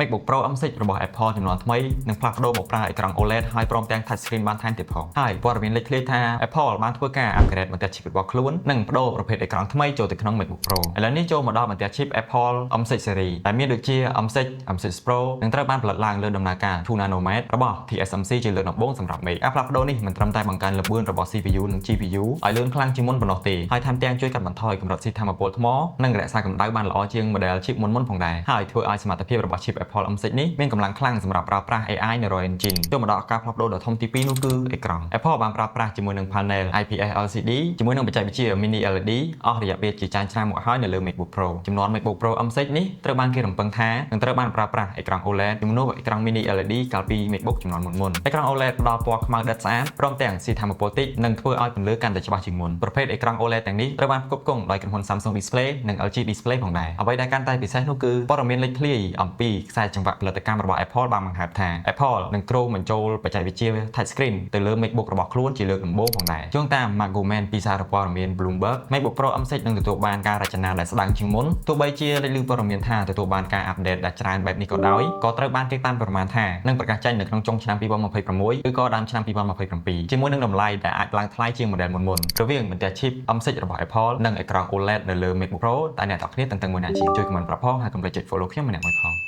MacBook Pro អំសិចរបស់ Apple ចំនួនថ្មីនឹងផ្លាស់ប្ដូរមកប្រើអេក្រង់ OLED ហើយព្រមទាំង Touch Screen បានថែមទៀតផងហើយព័ត៌មានលេចធ្លាយថា Apple បានធ្វើការ upgrade បន្ទះ chip របស់ខ្លួននិងបដូរប្រភេទអេក្រង់ថ្មីចូលទៅក្នុង MacBook Pro ឥឡូវនេះចូលមកដល់បន្ទះ chip Apple អំសិច series ដែលមានដូចជាអំសិច Pro នឹងត្រូវបានផលិតឡើងលើដំណើរការ2 nanometer របស់ TSMC ជាលើកដំបូងសម្រាប់ Mac ការផ្លាស់ប្ដូរនេះមិនត្រឹមតែបង្កើនល្បឿនរបស់ CPU និង GPU ឲ្យលឿនខ្លាំងជាងមុនប៉ុណ្ណោះទេហើយថែមទាំងជួយកាត់បន្ថយកម្រិតស៊ីថាមពលថ្មនិងរក្សាកម្ដៅបានល្អជាង model chip មុនផងដែរហើយធ្វើឲ្យសមត្ថភាពរបស់ chip Apple អំសិចនេះមានកម្លាំងខ្លាំងសម្រាប់ប្រើប្រាស់ AI Neural Engine ចូលមកដល់ការផ្លាស់ប្ដូរដ៏ធំទី2នោះគឺអេក្រង់ Apple បានប្រើប្រាស់ជាមួយនឹង panel IPS LCD ជាមួយនឹងបច្ចេកវិទ្យា Mini LED អស់រយៈពេលជាច្រើនឆ្នាំមកហើយនៅលើ MacBook Pro ចំនួន MacBook Pro អំសិចនេះត្រូវបានគេរំពឹងថានឹងត្រូវបានប្រើប្រាស់អេក្រង់ OLED ជំនួសអេក្រង់ Mini LED កាលពី MacBook ចំនួនមុនអេក្រង់ OLED ផ្ដល់ពណ៌ខ្មៅដិតស្អាតព្រមទាំងស៊ីថាមពលតិចនិងធ្វើឲ្យពន្លឺកាន់តែច្បាស់ជាងមុនប្រភេទអេក្រង់ OLED ទាំងនេះត្រូវបានផ្គត់ផ្គង់ដោយក្រុមហ៊ុន Samsung Display និង LG Display ផងដែរអ្វីដែលកាន់តែពិសេសនោះគឺព័ត៌មានលេចធ្លាយអំពីខ្សែចង្វាក់ផលិតកម្មរបស់ Apple បានបង្ហាញថា Apple នឹងគ្រោងបញ្ចូលបច្ចេកវិទ្យា Touch Screen ទៅលើ MacBook របស់ខ្លួនជាលើកដំបូងផងដែរយោងតាម Mark Gurman ពីសារព័ត៌មាន Bloomberg MacBook Pro អំសិចនឹងទទួលបានការរចនាដែលស្ដើងជាងមុនទោះបីជាលេចឮព័ត៌មានថាទទួលបានការអាប់ដេតដែលច្រើនបែបនេះក៏ដោយក៏ត្រូវបានគេតាមប្រមាណថានឹងប្រកាសចេញនៅក្នុងចុងឆ្នាំ2026ឬក៏ដើមឆ្នាំ2027ជាមួយនឹងតម្លៃដែលអាចឡើងថ្លៃជាង model មុនរវាងបន្ទះ chip អំសិចរបស់ Apple និងអេក្រង់ OLED នៅលើ MacBook Pro តែអ្នកទាំងគ្នាតឹងមួយណាជាងជួយ comment ប្រាប់ផងហើយកុំភ្លេចចុច follow ខ្ញុំម្នាក់មួយផង